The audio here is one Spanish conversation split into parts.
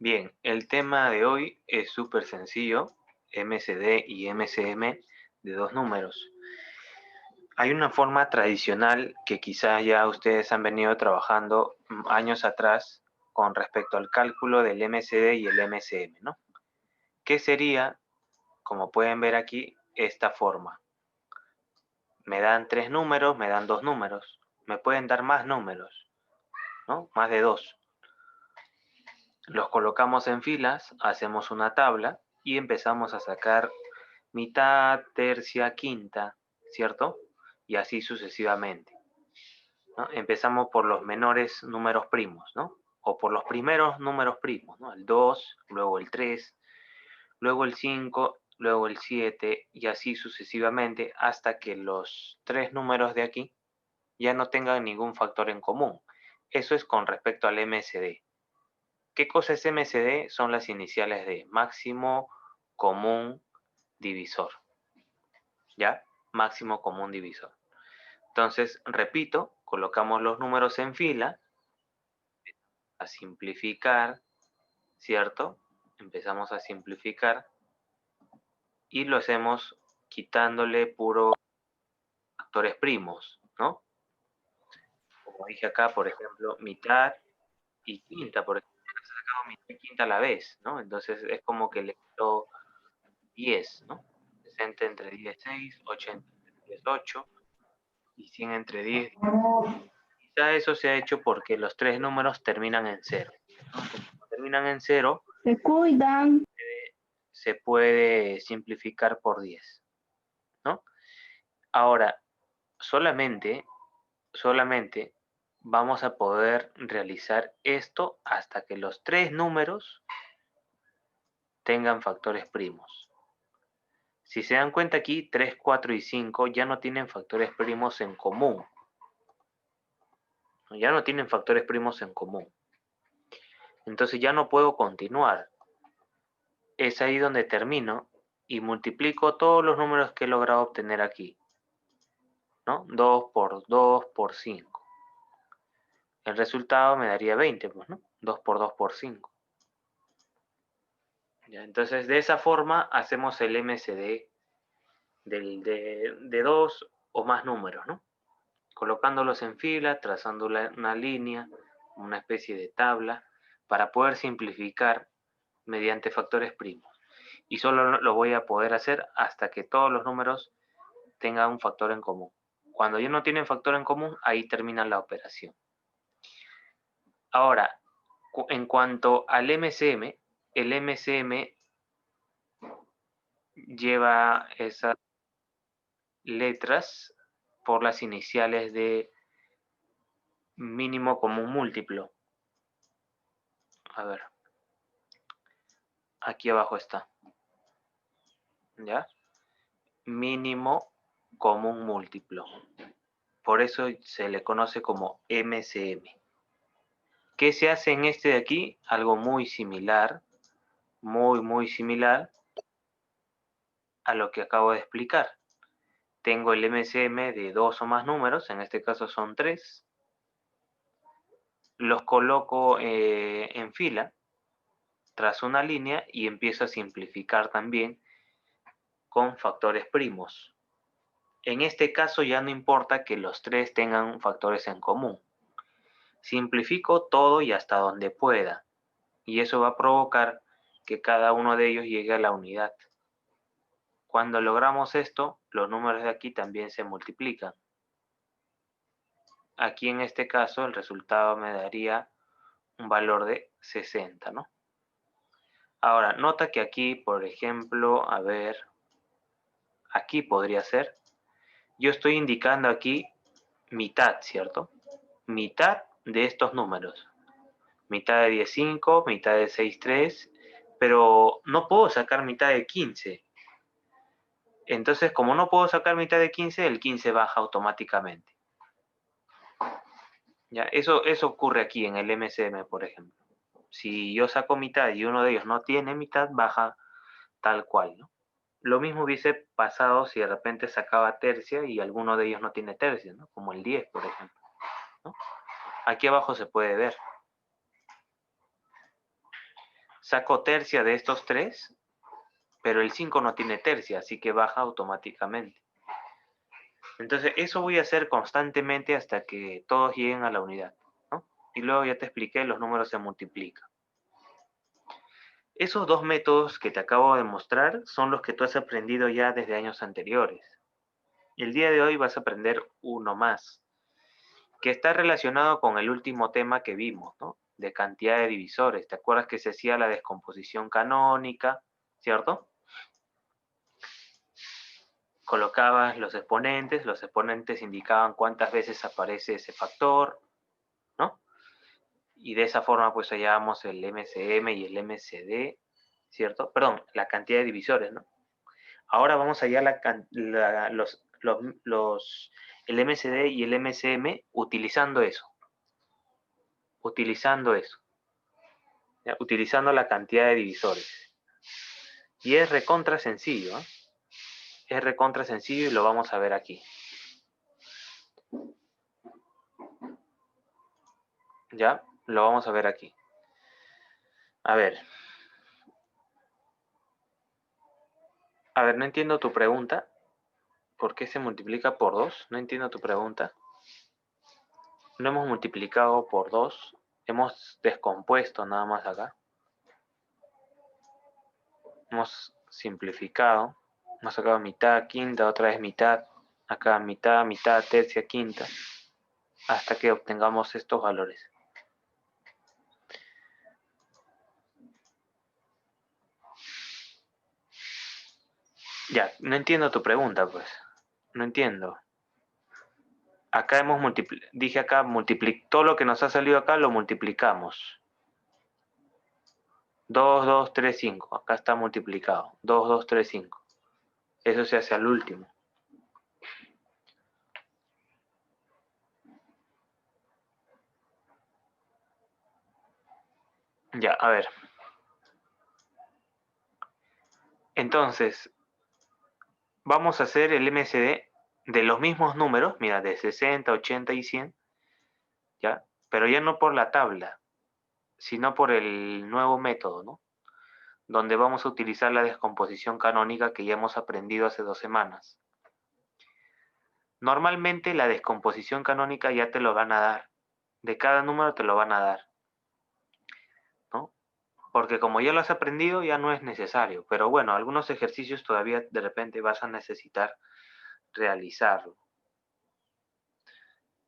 Bien, el tema de hoy es súper sencillo, MCD y MCM de dos números. Hay una forma tradicional que quizás ya ustedes han venido trabajando años atrás con respecto al cálculo del MCD y el MCM, ¿no? ¿Qué sería, como pueden ver aquí, esta forma? Me dan tres números, me dan dos números, me pueden dar más números, ¿no? Más de dos. Los colocamos en filas, hacemos una tabla y empezamos a sacar mitad, tercia, quinta, ¿cierto? Y así sucesivamente, ¿no? Empezamos por los menores números primos, ¿no? O por los primeros números primos, ¿no? El 2, luego el 3, luego el 5, luego el 7 y así sucesivamente hasta que los tres números de aquí ya no tengan ningún factor en común. Eso es con respecto al MCD. ¿Qué cosa es MCD? Son las iniciales de máximo común divisor. ¿Ya? Máximo común divisor. Entonces, repito, colocamos los números en fila, a simplificar, ¿cierto? Empezamos a simplificar y lo hacemos quitándole puro factores primos, ¿no? Como dije acá, por ejemplo, mitad y quinta, por ejemplo, he sacado mitad y quinta a la vez, ¿no? Entonces es como que le quito 10, ¿no? 60 entre 10, 6, 80 entre 10, 8 y 100 entre 10. Quizá eso se ha hecho porque los tres números terminan en 0, ¿no? Como terminan en 0, Se cuidan. se puede simplificar por 10, ¿no? Ahora, solamente vamos a poder realizar esto hasta que los tres números tengan factores primos. Si se dan cuenta aquí, 3, 4 y 5 ya no tienen factores primos en común. Ya no tienen factores primos en común. Entonces ya no puedo continuar. Es ahí donde termino y multiplico todos los números que he logrado obtener aquí, ¿no? 2 por 2 por 5. El resultado me daría 20, pues, ¿no? 2 por 2 por 5. ¿Ya? Entonces, de esa forma hacemos el MCD de dos o más números, ¿no? Colocándolos en fila, trazando una línea, una especie de tabla, para poder simplificar mediante factores primos. Y solo lo voy a poder hacer hasta que todos los números tengan un factor en común. Cuando ya no tienen factor en común, ahí termina la operación. Ahora, en cuanto al MCM, el MCM lleva esas letras por las iniciales de mínimo común múltiplo. A ver, aquí abajo está. ¿Ya? Mínimo común múltiplo. Por eso se le conoce como MCM. ¿Qué se hace en este de aquí? Algo muy similar, muy similar a lo que acabo de explicar. Tengo el MCM de dos o más números, en este caso son 3. Los coloco en fila, trazo una línea y empiezo a simplificar también con factores primos. En este caso ya no importa que los tres tengan factores en común. Simplifico todo y hasta donde pueda. Y eso va a provocar que cada uno de ellos llegue a la unidad. Cuando logramos esto, los números de aquí también se multiplican. Aquí en este caso el resultado me daría un valor de 60, ¿no? Ahora, nota que aquí, por ejemplo, a ver, aquí podría ser, yo estoy indicando aquí mitad, ¿cierto? Mitad de estos números. Mitad de 10,5, mitad de 6,3, pero no puedo sacar mitad de 15. Entonces, como no puedo sacar mitad de 15, el 15 baja automáticamente. ¿Ya? Eso ocurre aquí en el MCM, por ejemplo. Si yo saco mitad y uno de ellos no tiene mitad, baja tal cual, ¿no? Lo mismo hubiese pasado si de repente sacaba tercia y alguno de ellos no tiene tercia, ¿no? Como el 10, por ejemplo, ¿no? Aquí abajo se puede ver. saco tercia de estos 3, pero el 5 no tiene tercia, así que baja automáticamente. Entonces, eso voy a hacer constantemente hasta que todos lleguen a la unidad, ¿no? Y luego ya te expliqué, los números se multiplican. Esos dos métodos que te acabo de mostrar son los que tú has aprendido ya desde años anteriores. El día de hoy vas a aprender uno más, que está relacionado con el último tema que vimos, ¿no? De cantidad de divisores. ¿Te acuerdas que se hacía la descomposición canónica, cierto? Colocabas los exponentes indicaban cuántas veces aparece ese factor, ¿no? Y de esa forma pues hallábamos el MCM y el MCD, ¿cierto? Perdón, la cantidad de divisores, ¿no? Ahora vamos a hallar el MCD y el MCM utilizando eso. ¿Ya? Utilizando la cantidad de divisores. Y es recontra sencillo, ¿eh? Es recontra sencillo y lo vamos a ver aquí. ¿Ya? Lo vamos a ver aquí. A ver, no entiendo tu pregunta. ¿Por qué se multiplica por 2? No entiendo tu pregunta. No hemos multiplicado por 2. Hemos descompuesto nada más acá. Hemos simplificado. Hemos sacado mitad, quinta, otra vez mitad. Acá mitad, mitad, tercia, quinta. Hasta que obtengamos estos valores. Ya, no entiendo tu pregunta, pues. No entiendo. Acá hemos multiplicado, dije acá, todo lo que nos ha salido acá lo multiplicamos. 2, 2, 3, 5. Acá está multiplicado. 2, 2, 3, 5. Eso se hace al último. Ya, a ver. Entonces, vamos a hacer el MCD de los mismos números, mira, de 60, 80 y 100, ¿ya? Pero ya no por la tabla, sino por el nuevo método, ¿no? Donde vamos a utilizar la descomposición canónica que ya hemos aprendido hace 2 semanas. Normalmente la descomposición canónica ya te lo van a dar. De cada número te lo van a dar, ¿no? Porque como ya lo has aprendido, ya no es necesario. Pero bueno, algunos ejercicios todavía de repente vas a necesitar realizarlo.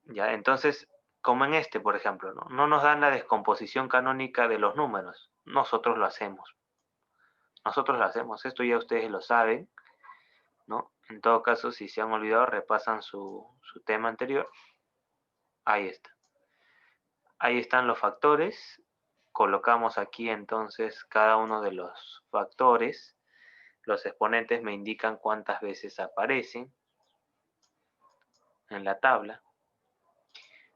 ¿Ya? Entonces, como en este, por ejemplo, ¿no? No nos dan la descomposición canónica de los números. Nosotros lo hacemos. Nosotros lo hacemos. Esto ya ustedes lo saben, ¿no? En todo caso, si se han olvidado, repasan su tema anterior. Ahí está. Ahí están los factores. Colocamos aquí entonces cada uno de los factores. Los exponentes me indican cuántas veces aparecen en la tabla.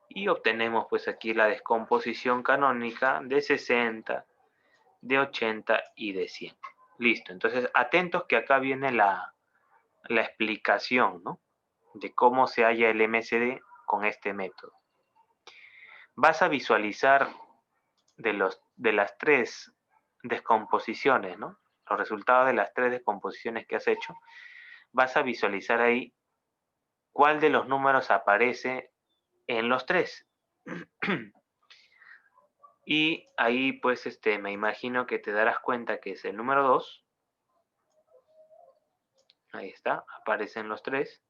Y obtenemos pues aquí la descomposición canónica de 60, de 80 y de 100. Listo, entonces atentos que acá viene la explicación, ¿no? De cómo se halla el MCD con este método. Vas a visualizar de las 3 descomposiciones, ¿no? Los resultados de las 3 descomposiciones que has hecho. Vas a visualizar ahí cuál de los números aparece en los 3. Y ahí pues me imagino que te darás cuenta que es el número 2. Ahí está, aparecen los 3.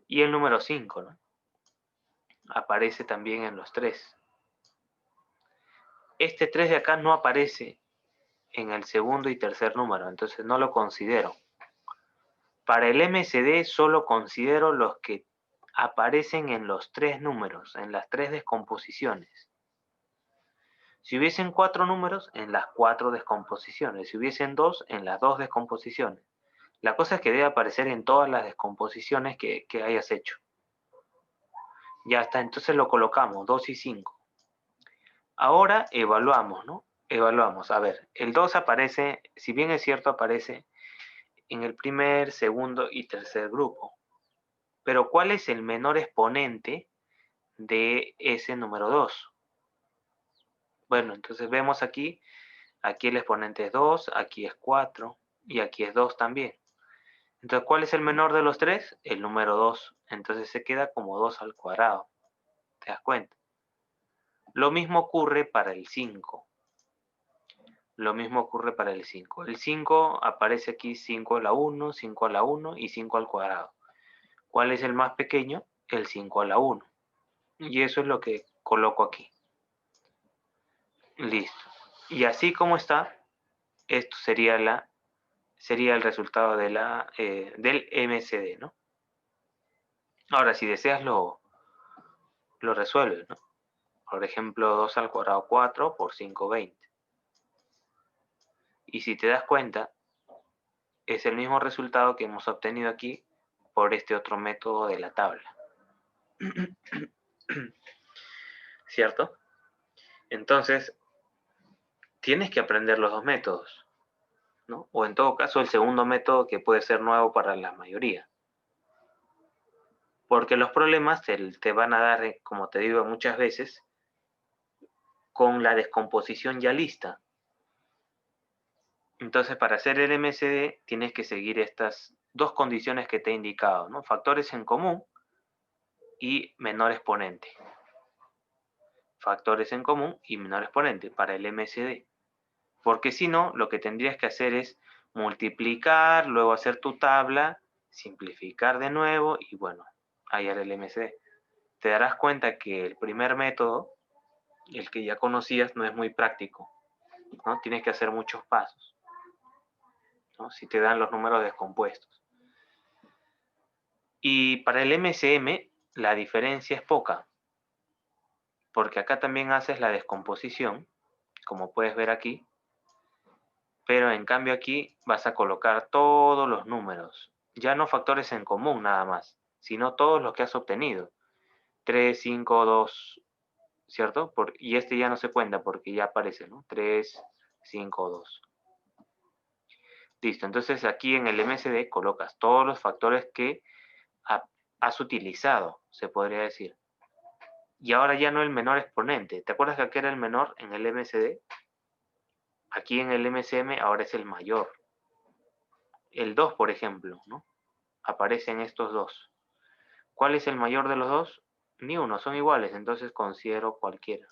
Y el número 5, ¿no? Aparece también en los 3. Este 3 de acá no aparece en el segundo y tercer número, entonces no lo considero. Para el MCD solo considero los que aparecen en los 3 números, en las 3 descomposiciones. Si hubiesen 4 números, en las 4 descomposiciones. Si hubiesen 2, en las 2 descomposiciones. La cosa es que debe aparecer en todas las descomposiciones que hayas hecho. Ya está, entonces lo colocamos, 2 y 5. Ahora evaluamos, ¿no? Evaluamos. A ver, el 2 aparece, si bien es cierto, aparece en el primer, segundo y tercer grupo. Pero ¿cuál es el menor exponente de ese número 2? Bueno, entonces vemos aquí Aquí el exponente es 2, aquí es 4 y aquí es 2 también. Entonces, ¿cuál es el menor de los tres? El número 2. Entonces se queda como 2 al cuadrado. ¿Te das cuenta? Lo mismo ocurre para el 5. Lo mismo ocurre para el 5. El 5 aparece aquí 5 a la 1, 5 a la 1 y 5 al cuadrado. ¿Cuál es el más pequeño? El 5 a la 1. Y eso es lo que coloco aquí. Listo. Y así como está, esto sería el resultado de del MCD, ¿no? Ahora, si deseas lo resuelves, ¿no? Por ejemplo, 2 al cuadrado 4 por 5, 20. Y si te das cuenta, es el mismo resultado que hemos obtenido aquí por este otro método de la tabla. ¿Cierto? Entonces, tienes que aprender los dos métodos, ¿no? O en todo caso, el segundo método que puede ser nuevo para la mayoría. Porque los problemas te van a dar, como te digo muchas veces, con la descomposición ya lista. Entonces, para hacer el MCD tienes que seguir estas dos condiciones que te he indicado, ¿no? Factores en común y menor exponente. Factores en común y menor exponente para el MCD. Porque si no, lo que tendrías que hacer es multiplicar, luego hacer tu tabla, simplificar de nuevo y bueno, hallar el MCD. Te darás cuenta que el primer método, el que ya conocías, no es muy práctico, ¿no? Tienes que hacer muchos pasos, ¿no? Si te dan los números descompuestos. Y para el MCM, la diferencia es poca, porque acá también haces la descomposición, como puedes ver aquí, pero en cambio aquí vas a colocar todos los números, ya no factores en común nada más, sino todos los que has obtenido. 3, 5, 2, ¿cierto? Y este ya no se cuenta porque ya aparece, ¿no? 3, 5, 2. Listo, entonces aquí en el MCD colocas todos los factores que has utilizado, se podría decir. Y ahora ya no el menor exponente. ¿Te acuerdas que aquí era el menor en el MCD? Aquí en el MCM ahora es el mayor. El 2, por ejemplo, ¿no? Aparecen estos dos. ¿Cuál es el mayor de los dos? Ni uno, son iguales, entonces considero cualquiera.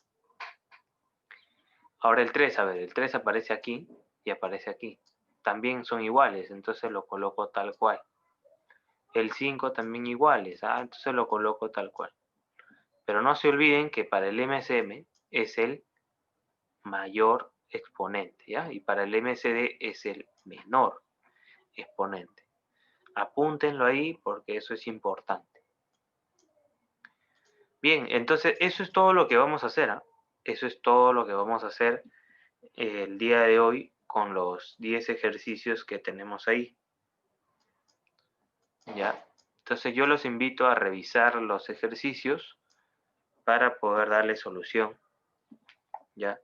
Ahora el 3, a ver, el 3 aparece aquí y aparece aquí. También son iguales, entonces lo coloco tal cual. El 5 también iguales, entonces lo coloco tal cual. Pero no se olviden que para el MCM es el mayor exponente, ¿ya? Y para el MCD es el menor exponente. Apúntenlo ahí porque eso es importante. Bien, entonces eso es todo lo que vamos a hacer, ¿ah? Eso es todo lo que vamos a hacer el día de hoy con los 10 ejercicios que tenemos ahí. ¿Ya? Entonces yo los invito a revisar los ejercicios para poder darle solución, ¿ya?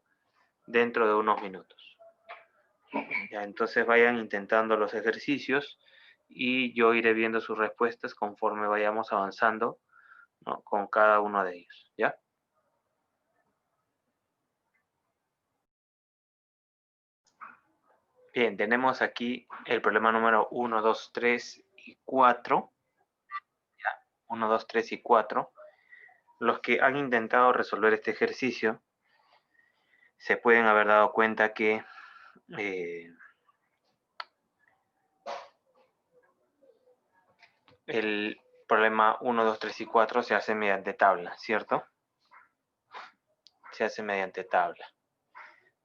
Dentro de unos minutos. Ya, entonces vayan intentando los ejercicios y yo iré viendo sus respuestas conforme vayamos avanzando, ¿no? Con cada uno de ellos, ¿ya? Bien, tenemos aquí el problema número 1, 2, 3 y 4. ¿Ya? 1, 2, 3 y 4. Los que han intentado resolver este ejercicio se pueden haber dado cuenta que el problema 1, 2, 3 y 4 se hace mediante tabla, ¿cierto? Se hace mediante tabla.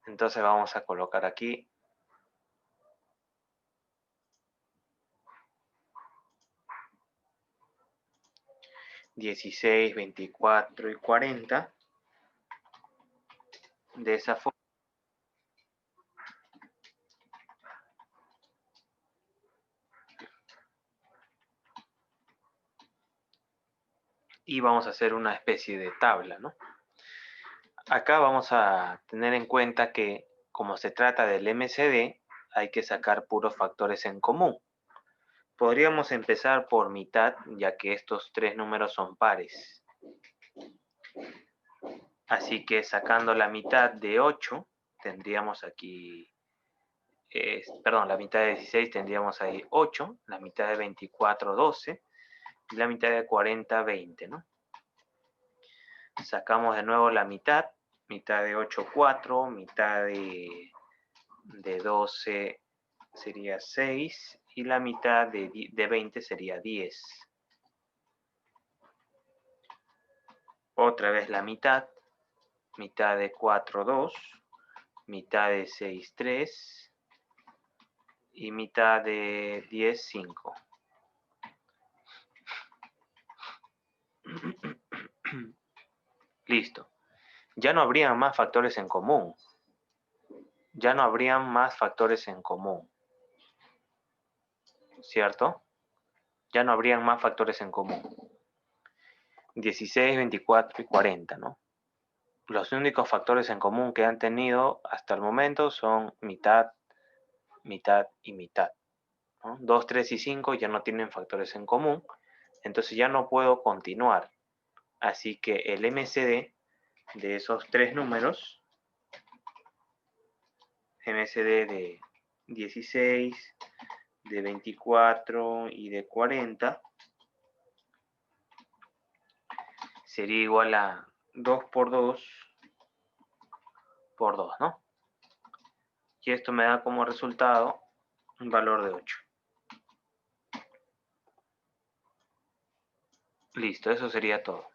Entonces vamos a colocar aquí 16, 24 y 40. De esa forma. Y vamos a hacer una especie de tabla, ¿no? Acá vamos a tener en cuenta que como se trata del MCD, hay que sacar puros factores en común. Podríamos empezar por mitad, ya que estos tres números son pares. Así que sacando la mitad de 8, tendríamos aquí, perdón, la mitad de 16 tendríamos ahí 8, la mitad de 24, 12, y la mitad de 40, 20, ¿no? Sacamos de nuevo la mitad de 8, 4, mitad de 12 sería 6, y la mitad de 20 sería 10. Otra vez la mitad de 4, 2, mitad de 6, 3, y mitad de 10, 5. Listo. Ya no habrían más factores en común. Ya no habrían más factores en común. ¿Cierto? Ya no habrían más factores en común. 16, 24 y 40, ¿no? Los únicos factores en común que han tenido hasta el momento son mitad, mitad y mitad, ¿no? 2, 3 y 5 ya no tienen factores en común, entonces ya no puedo continuar. Así que el MCD de esos tres números, MCD de 16, de 24 y de 40, sería igual a 2 por 2 por 2, ¿no? Y esto me da como resultado un valor de 8. Listo, eso sería todo.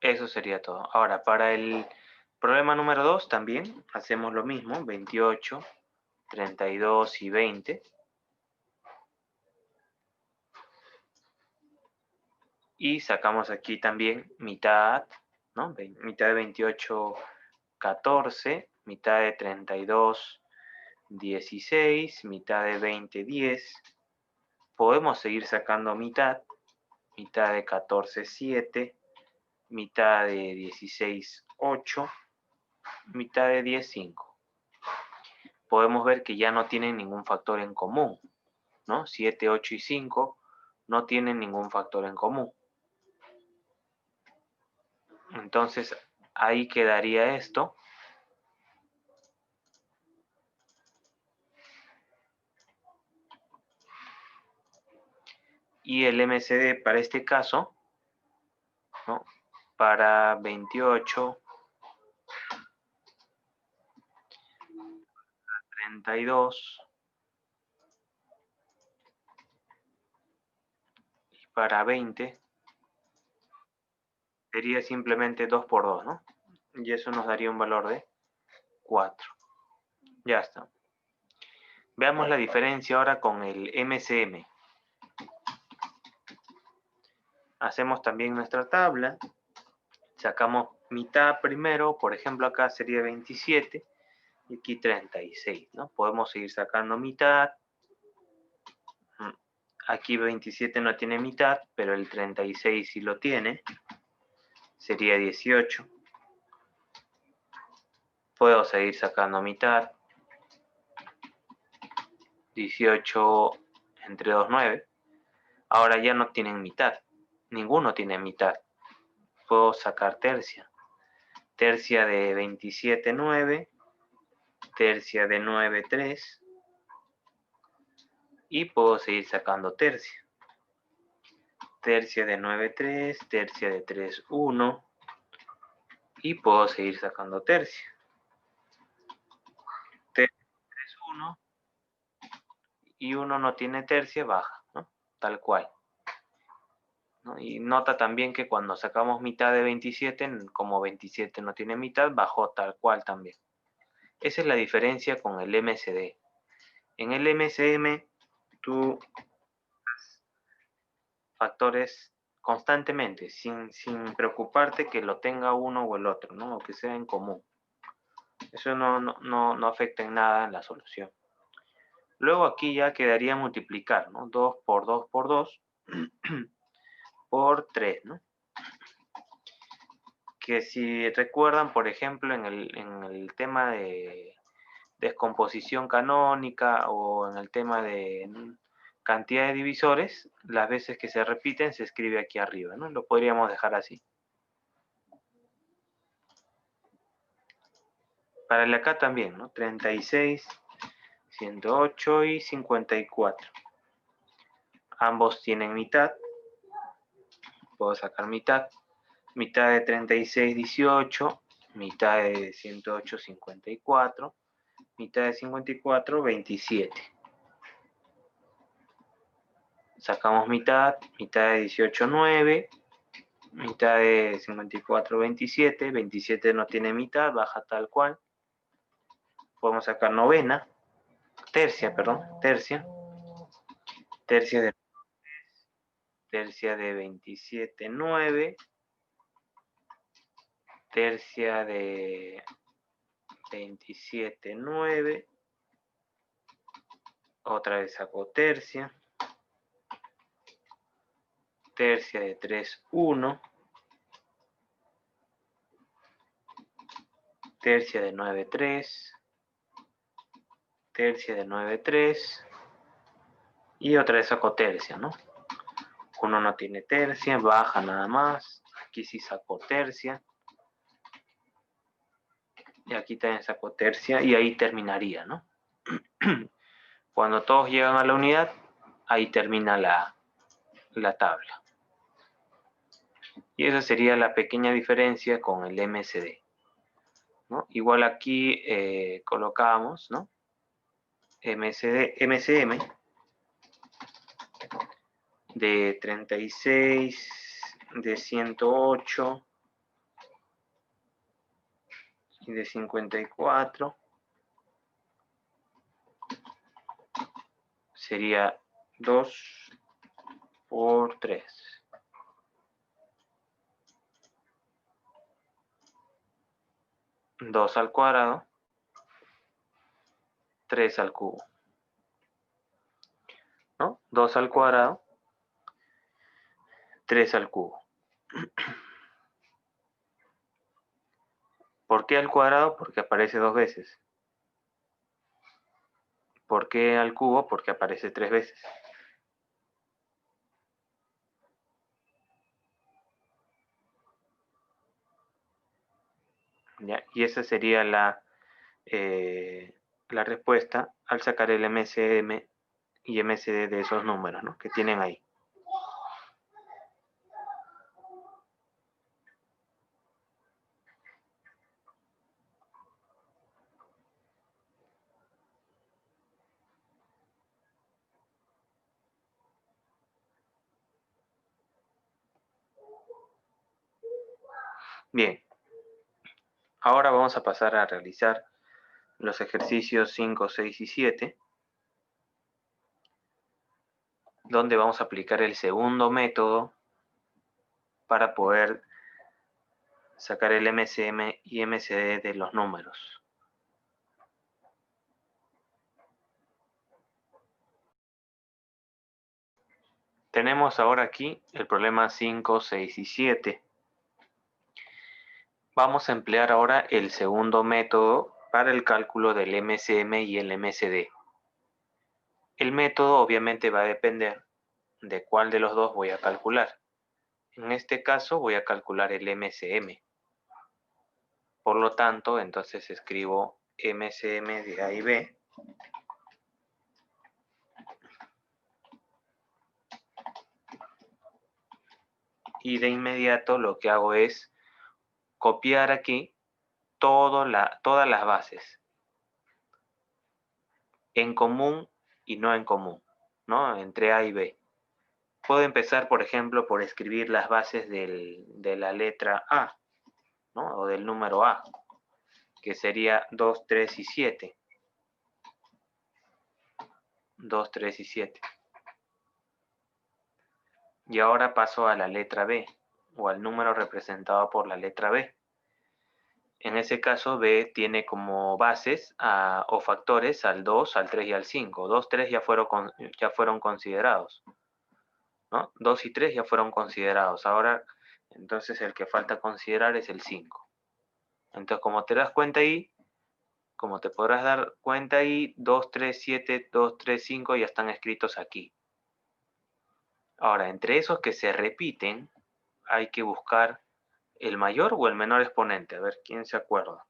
Eso sería todo. Ahora, para el problema número 2 también hacemos lo mismo, 28, 32 y 20. Y sacamos aquí también mitad, ¿no? Mitad de 28, 14, mitad de 32, 16, mitad de 20, 10. Podemos seguir sacando mitad de 14, 7, mitad de 16, 8, mitad de 10, 5. Podemos ver que ya no tienen ningún factor en común, ¿no? 7, 8 y 5 no tienen ningún factor en común. Entonces, ahí quedaría esto. Y el MCD para este caso, ¿no? Para 28, 32 y para 20 sería simplemente 2 por 2, ¿no? Y eso nos daría un valor de 4. Ya está. Veamos la diferencia ahora con el MCM. Hacemos también nuestra tabla. Sacamos mitad primero, por ejemplo acá sería 27 y aquí 36, ¿no? Podemos seguir sacando mitad. Aquí 27 no tiene mitad, pero el 36 sí lo tiene. Sería 18. Puedo seguir sacando mitad. 18 entre 2, 9. Ahora ya no tienen mitad. Ninguno tiene mitad. Puedo sacar tercia. Tercia de 27, 9. Tercia de 9, 3. Y puedo seguir sacando tercia. Tercia de 9, 3. Tercia de 3, 1. Y puedo seguir sacando tercia. Tercia de 3, 1. Y 1 no tiene tercia, baja, ¿no? Tal cual, ¿no? Y nota también que cuando sacamos mitad de 27, como 27 no tiene mitad, bajó tal cual también. Esa es la diferencia con el MCD. En el MCM, tú factores constantemente, sin preocuparte que lo tenga uno o el otro, ¿no? O que sea en común. Eso no afecta en nada en la solución. Luego aquí ya quedaría multiplicar, ¿no? 2 por 2 por 2 por 3, ¿no? Que si recuerdan, por ejemplo, en el tema de descomposición canónica o en el tema de cantidad de divisores, las veces que se repiten se escribe aquí arriba, ¿no? Lo podríamos dejar así. Para el de acá también, ¿no? 36, 108 y 54. Ambos tienen mitad. Puedo sacar mitad. Mitad de 36, 18. Mitad de 108, 54. Mitad de 54, 27. Sacamos mitad. Mitad de 18, 9. Mitad de 54, 27. 27 no tiene mitad, baja tal cual. Podemos sacar novena. Tercia, perdón. Tercia. Tercia de 27, 9. Tercia de 27, 9. Otra vez saco tercia. Tercia de 3, 1. Tercia de 9, 3. Tercia de 9, 3. Y otra vez saco tercia, ¿no? Uno no tiene tercia, baja nada más. Aquí sí saco tercia. Y aquí también saco tercia y ahí terminaría, ¿no? Cuando todos llegan a la unidad, ahí termina la tabla. Y esa sería la pequeña diferencia con el MSD, ¿no? Igual aquí colocamos, ¿no? MSM de 36, de 108 y de 54. Sería 2 por 3. 2 al cuadrado, 3 al cubo, ¿no? 2 al cuadrado, 3 al cubo. ¿Por qué al cuadrado? Porque aparece 2 veces. ¿Por qué al cubo? Porque aparece 3 veces. ¿Ya? Y esa sería la respuesta al sacar el MSM y MSD de esos números, ¿no? Que tienen ahí. Bien, ahora vamos a pasar a realizar los ejercicios 5, 6 y 7, donde vamos a aplicar el segundo método para poder sacar el MSM y MSD de los números. Tenemos ahora aquí el problema 5, 6 y 7. Vamos a emplear ahora el segundo método para el cálculo del MSM y el MSD. El método obviamente va a depender de cuál de los dos voy a calcular. En este caso voy a calcular el MSM. Por lo tanto, entonces escribo MSM de A y B. Y de inmediato lo que hago es copiar aquí todas las bases. En común y no en común, ¿no? Entre A y B. Puedo empezar, por ejemplo, por escribir las bases de la letra A, ¿no? O del número A, que sería 2, 3 y 7. 2, 3 y 7. Y ahora paso a la letra B, o al número representado por la letra B. En ese caso, B tiene como bases o factores al 2, al 3 y al 5. 2, 3 ya fueron considerados, ¿no? 2 y 3 ya fueron considerados. Ahora, entonces el que falta considerar es el 5. Entonces, como te das cuenta ahí, como te podrás dar cuenta ahí, 2, 3, 7, 2, 3, 5 ya están escritos aquí. Ahora, entre esos que se repiten, hay que buscar el mayor o el menor exponente. A ver, ¿quién se acuerda?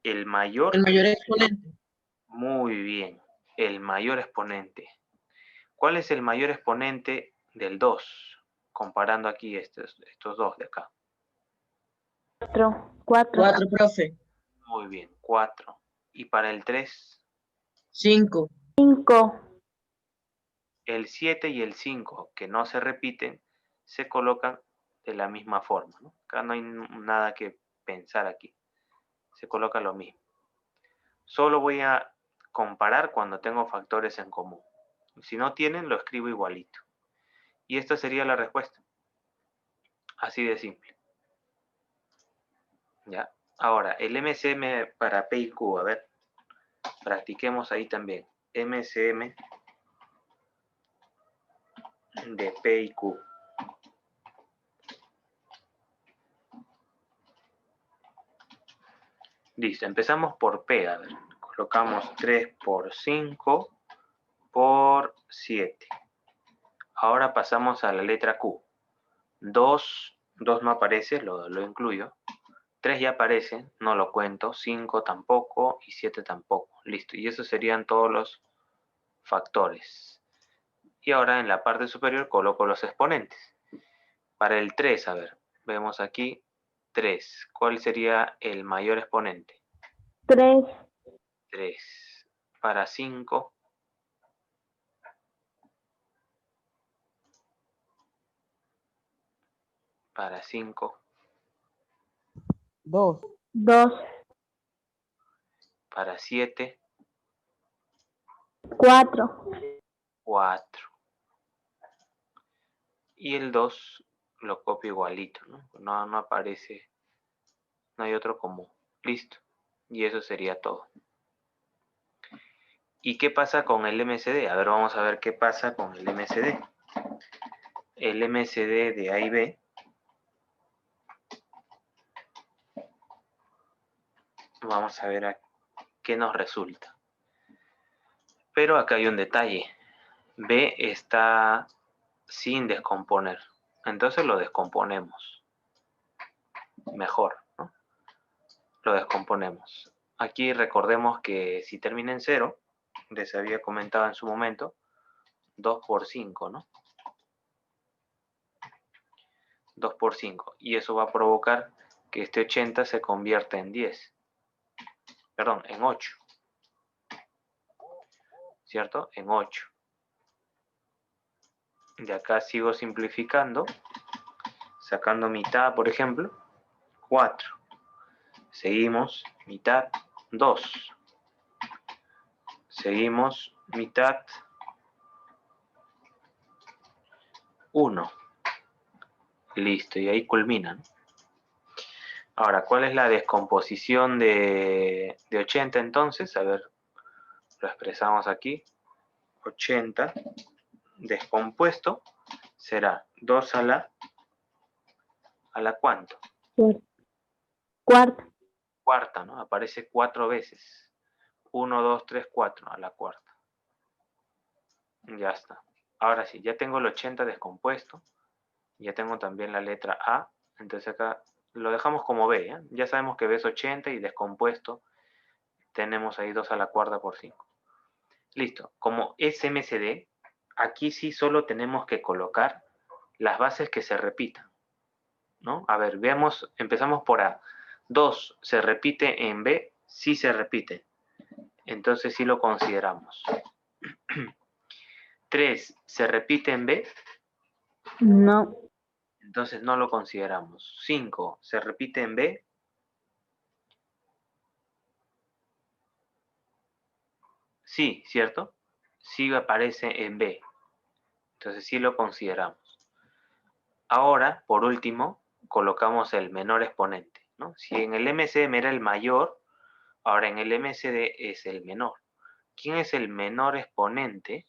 El mayor... El mayor exponente. Muy bien. El mayor exponente. ¿Cuál es el mayor exponente del 2? Comparando aquí estos dos de acá. 4. 4, profe. Muy bien, 4. ¿Y para el 3? 5. 5. El 7 y el 5, que no se repiten, se colocan de la misma forma, ¿no? Acá no hay nada que pensar aquí. Se coloca lo mismo. Solo voy a comparar cuando tengo factores en común. Si no tienen, lo escribo igualito. Y esta sería la respuesta. Así de simple. ¿Ya? Ahora, el MCM para P y Q, a ver, practiquemos ahí también. MCM de P y Q. Listo, empezamos por P, a ver. Colocamos 3 por 5 por 7. Ahora pasamos a la letra Q. 2 no aparece, lo incluyo. 3 ya aparece, no lo cuento. 5 tampoco y 7 tampoco. Listo, y esos serían todos los factores. Y ahora en la parte superior coloco los exponentes. Para el 3, a ver, vemos aquí 3. ¿Cuál sería el mayor exponente? 3. 3. Para 5. Para 5. 2. 2. Para 7. 4. 4. Y el 2 lo copio igualito, ¿no? No aparece, no hay otro común. Listo. Y eso sería todo. ¿Y qué pasa con el MCD? A ver, vamos a ver qué pasa con el MCD. El MCD de A y B. Vamos a ver a qué nos resulta. Pero acá hay un detalle. B está sin descomponer. Entonces lo descomponemos. Mejor, ¿no? Lo descomponemos. Aquí recordemos que si termina en 0, les había comentado en su momento, 2 por 5, ¿no? 2 por 5. Y eso va a provocar que este 80 se convierta en 10. Perdón, en 8. ¿Cierto? En 8. De acá sigo simplificando, sacando mitad, por ejemplo, 4. Seguimos, mitad, 2. Seguimos, mitad, 1. Listo, y ahí culminan. Ahora, ¿cuál es la descomposición de 80 entonces? A ver, lo expresamos aquí. 80 descompuesto será 2 a la ¿cuánto? Cuarta. Cuarta, ¿no? Aparece 4 veces. 1, 2, 3, 4 a la cuarta. Ya está. Ahora sí, ya tengo el 80 descompuesto. Ya tengo también la letra A. Entonces acá lo dejamos como B, ¿eh? Ya sabemos que B es 80 y descompuesto tenemos ahí 2 a la cuarta por 5. Listo. Como es MCD, aquí sí solo tenemos que colocar las bases que se repitan, ¿no? A ver, veamos, empezamos por A. 2 se repite en B, sí se repite. Entonces sí lo consideramos. 3 se repite en B, No. entonces no lo consideramos. 5 se repite en B, sí, ¿cierto? Sí aparece en B, entonces sí lo consideramos. Ahora, por último, colocamos el menor exponente, ¿no? Si en el MCM era el mayor, ahora en el MCD es el menor. ¿Quién es el menor exponente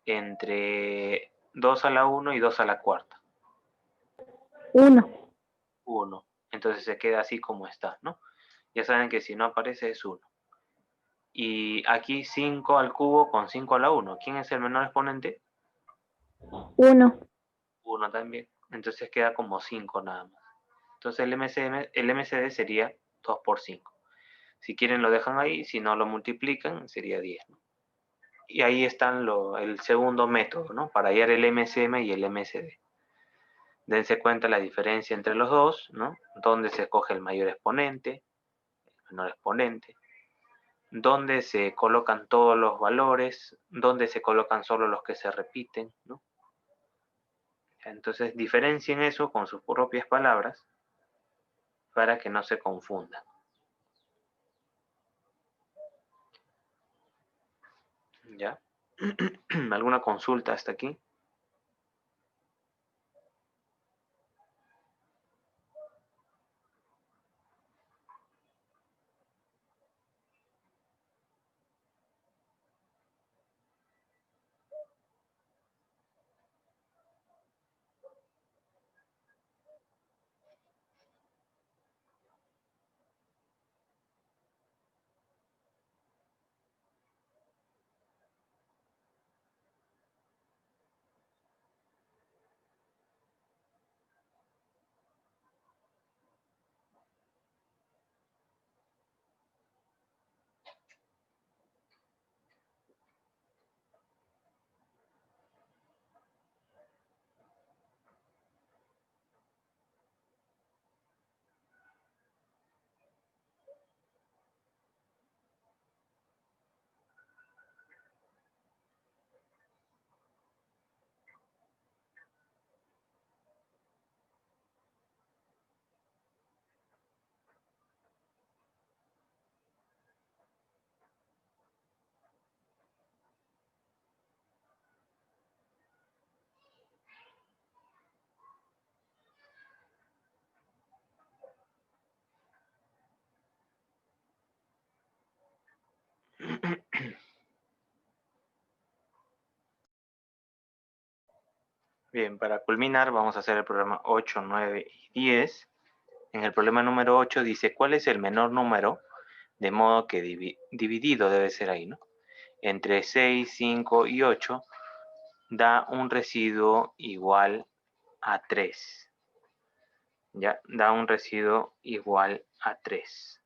entre 2 a la 1 y 2 a la cuarta? 1. 1. Entonces se queda así como está, ¿no? Ya saben que si no aparece es 1. Y aquí 5 al cubo con 5 a la 1. ¿Quién es el menor exponente? 1. 1 también. Entonces queda como 5 nada más. Entonces el MCD sería 2 por 5. Si quieren lo dejan ahí, si no lo multiplican, sería 10, ¿no? Y ahí están el segundo método, ¿no? Para hallar el MSM y el MSD. Dense cuenta la diferencia entre los dos, ¿no? Dónde se escoge el mayor exponente, el menor exponente, dónde se colocan todos los valores, dónde se colocan solo los que se repiten, ¿no? Entonces diferencien eso con sus propias palabras para que no se confundan. ¿Ya? ¿Alguna consulta hasta aquí? Bien, para culminar vamos a hacer el problema 8, 9 y 10. En el problema número 8 dice, ¿cuál es el menor número? De modo que dividido debe ser ahí, ¿no? Entre 6, 5 y 8 da un residuo igual a 3. ¿Ya? Da un residuo igual a 3.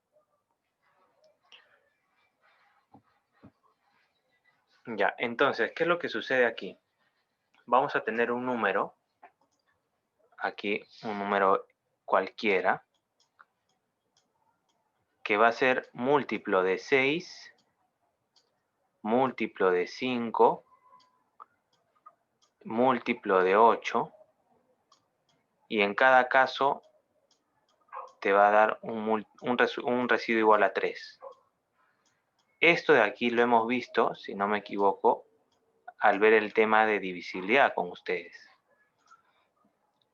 Ya, entonces, ¿qué es lo que sucede aquí? Vamos a tener un número, aquí un número cualquiera, que va a ser múltiplo de 6, múltiplo de 5, múltiplo de 8, y en cada caso te va a dar un residuo igual a 3. Esto de aquí lo hemos visto, si no me equivoco, al ver el tema de divisibilidad con ustedes.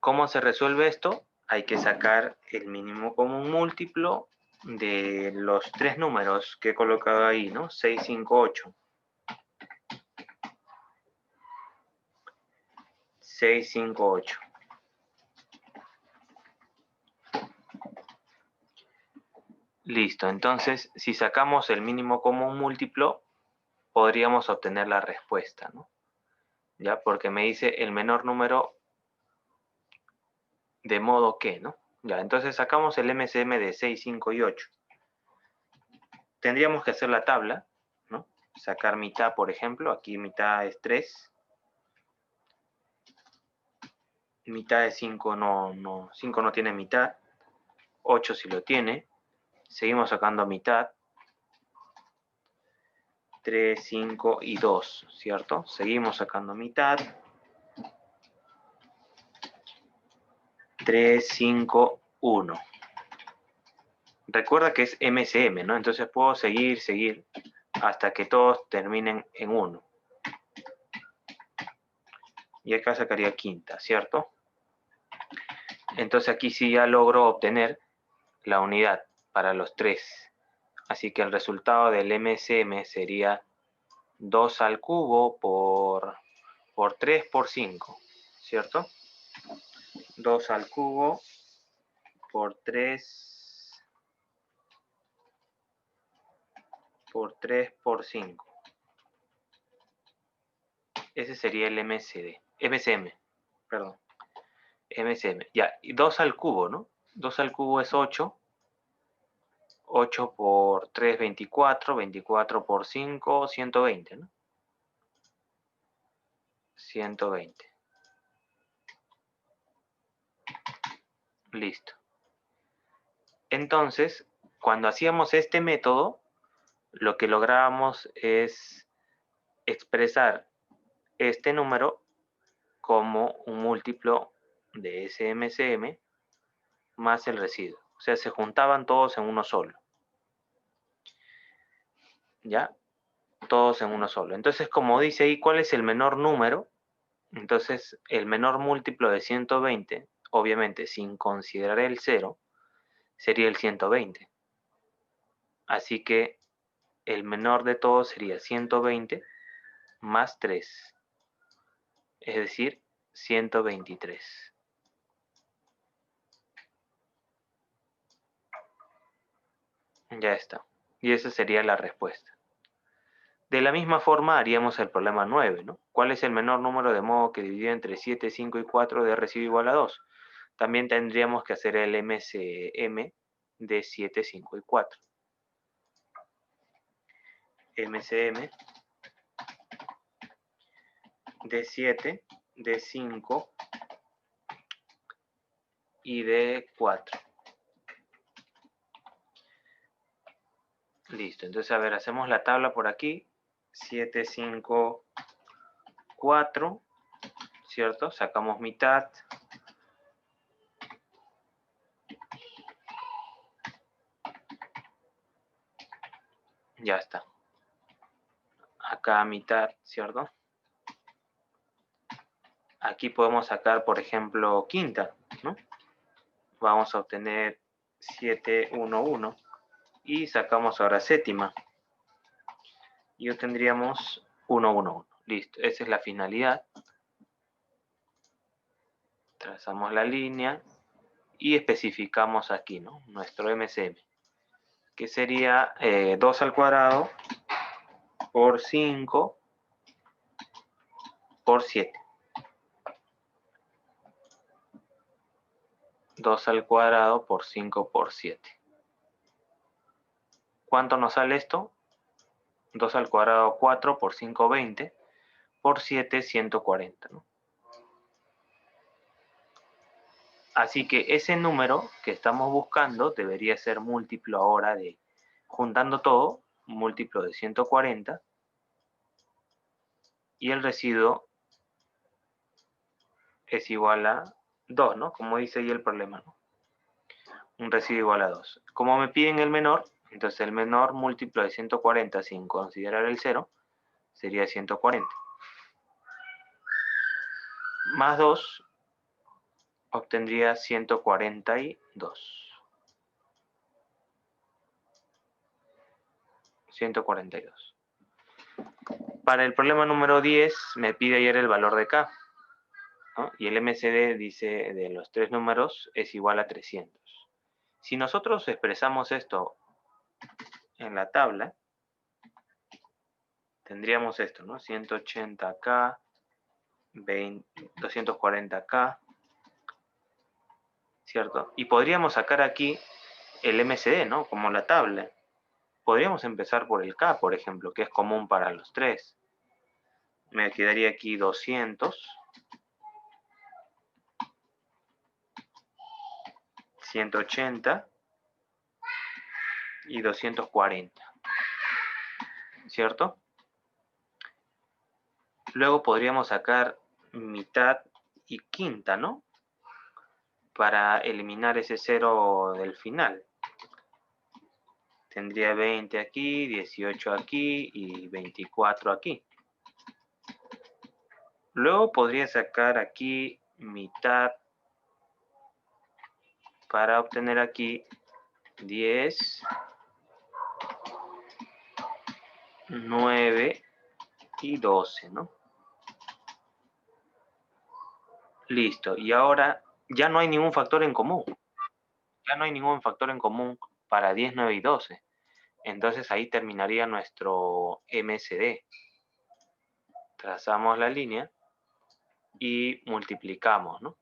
¿Cómo se resuelve esto? Hay que sacar el mínimo común múltiplo de los tres números que he colocado ahí, ¿no? 6, 5, 8. 6, 5, 8. Listo, entonces si sacamos el mínimo común múltiplo, podríamos obtener la respuesta, ¿no? ¿Ya? Porque me dice el menor número de modo que, ¿no? Ya, entonces sacamos el MCM de 6, 5 y 8. Tendríamos que hacer la tabla, ¿no? Sacar mitad, por ejemplo, aquí mitad es 3. Mitad de 5 5 no tiene mitad. 8 sí lo tiene. Seguimos sacando mitad. 3, 5 y 2, ¿cierto? Seguimos sacando mitad. 3, 5, 1. Recuerda que es MCM, ¿no? Entonces puedo seguir hasta que todos terminen en 1. Y acá sacaría quinta, ¿cierto? Entonces aquí sí ya logro obtener la unidad para los tres. Así que el resultado del MCM sería 2 al cubo por 3 por 5, ¿cierto? 2 al cubo por 3 por 5. Ese sería el MCM, perdón. MCM, ya, y 2 al cubo, ¿no? 2 al cubo es 8. 8 por 3, 24. 24 por 5, 120, ¿no? 120. Listo. Entonces, cuando hacíamos este método, lo que lográbamos es expresar este número como un múltiplo de ese MCM más el residuo. O sea, se juntaban todos en uno solo. ¿Ya? Todos en uno solo. Entonces, como dice ahí, ¿cuál es el menor número? Entonces, el menor múltiplo de 120, obviamente sin considerar el 0, sería el 120. Así que el menor de todos sería 120 más 3, es decir, 123. Ya está. Y esa sería la respuesta. De la misma forma haríamos el problema 9, ¿no? ¿Cuál es el menor número de modo que dividido entre 7, 5 y 4 de residuo igual a 2? También tendríamos que hacer el MCM de 7, 5 y 4. MCM de 7, de 5 y de 4. Listo, entonces a ver, hacemos la tabla por aquí. 7, 5, 4, ¿cierto? Sacamos mitad. Ya está. Acá mitad, ¿cierto? Aquí podemos sacar, por ejemplo, quinta, ¿no? Vamos a obtener 7, 1, 1. Y sacamos ahora séptima. Y obtendríamos 1, 1, 1. Listo, esa es la finalidad. Trazamos la línea y especificamos aquí, ¿no? Nuestro MCM, que sería 2 al cuadrado por 5 por 7. 2 al cuadrado por 5 por 7. ¿Cuánto nos sale esto? 2 al cuadrado 4 por 5, 20. Por 7, 140, ¿no? Así que ese número que estamos buscando debería ser múltiplo ahora de, juntando todo, múltiplo de 140. Y el residuo es igual a 2, ¿no? Como dice ahí el problema, ¿no? Un residuo igual a 2. Como me piden el menor, entonces el menor múltiplo de 140 sin considerar el 0 sería 140. Más 2 obtendría 142. 142. Para el problema número 10 me pide ayer el valor de K, ¿no? Y el MCD dice de los tres números es igual a 300. Si nosotros expresamos esto en la tabla, tendríamos esto, ¿no? 180K, 240K, ¿cierto? Y podríamos sacar aquí el MCD, ¿no? Como la tabla. Podríamos empezar por el K, por ejemplo, que es común para los tres. Me quedaría aquí 200, 180 y 240, ¿cierto? Luego podríamos sacar mitad y quinta, ¿no? Para eliminar ese 0 del final. Tendría 20 aquí, 18 aquí y 24 aquí. Luego podría sacar aquí mitad para obtener aquí 10, 9 y 12, ¿no? Listo. Y ahora ya no hay ningún factor en común. Ya no hay ningún factor en común para 10, 9 y 12. Entonces ahí terminaría nuestro MCD. Trazamos la línea y multiplicamos, ¿no?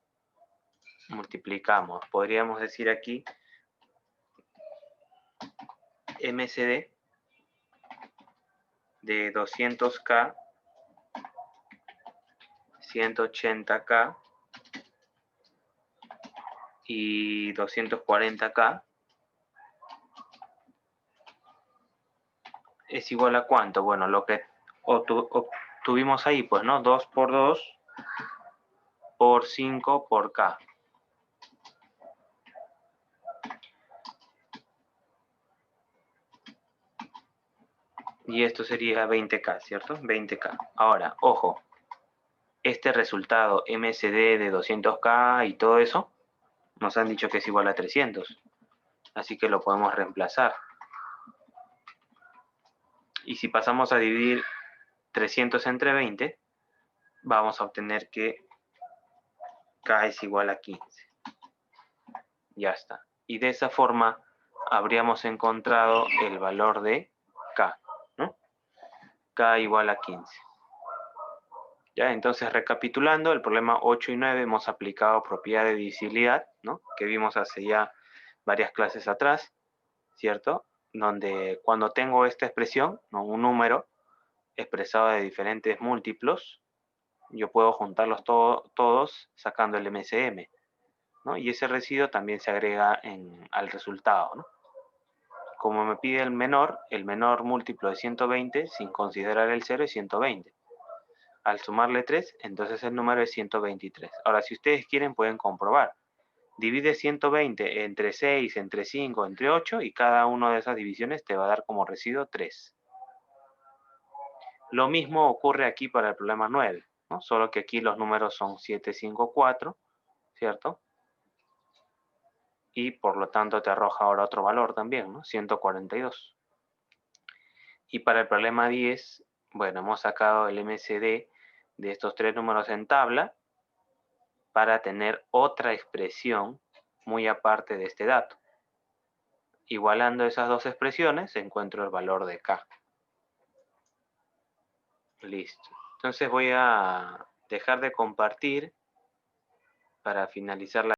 Multiplicamos. Podríamos decir aquí MCD de 200K, 180K y 240K es igual a ¿cuánto? Bueno, lo que obtuvimos ahí, pues, ¿no? 2 por 2 por 5 por K. Y esto sería 20K, ¿cierto? 20K. Ahora, ojo, este resultado MCD de 200K y todo eso, nos han dicho que es igual a 300. Así que lo podemos reemplazar. Y si pasamos a dividir 300 entre 20, vamos a obtener que K es igual a 15. Ya está. Y de esa forma habríamos encontrado el valor de K, ¿no? K igual a 15. Ya, entonces recapitulando, el problema 8 y 9 hemos aplicado propiedad de divisibilidad, ¿no? Que vimos hace ya varias clases atrás, ¿cierto? Donde cuando tengo esta expresión, ¿no? Un número expresado de diferentes múltiplos, yo puedo juntarlos todos sacando el MCM, ¿no? Y ese residuo también se agrega al resultado, ¿no? Como me pide el menor múltiplo de 120, sin considerar el 0, es 120. Al sumarle 3, entonces el número es 123. Ahora, si ustedes quieren, pueden comprobar. Divide 120 entre 6, entre 5, entre 8, y cada una de esas divisiones te va a dar como residuo 3. Lo mismo ocurre aquí para el problema 9, ¿no? Solo que aquí los números son 7, 5, 4, ¿cierto? Y por lo tanto te arroja ahora otro valor también, ¿no? 142. Y para el problema 10, bueno, hemos sacado el MCD de estos tres números en tabla para tener otra expresión muy aparte de este dato. Igualando esas dos expresiones, encuentro el valor de K. Listo. Entonces voy a dejar de compartir para finalizar la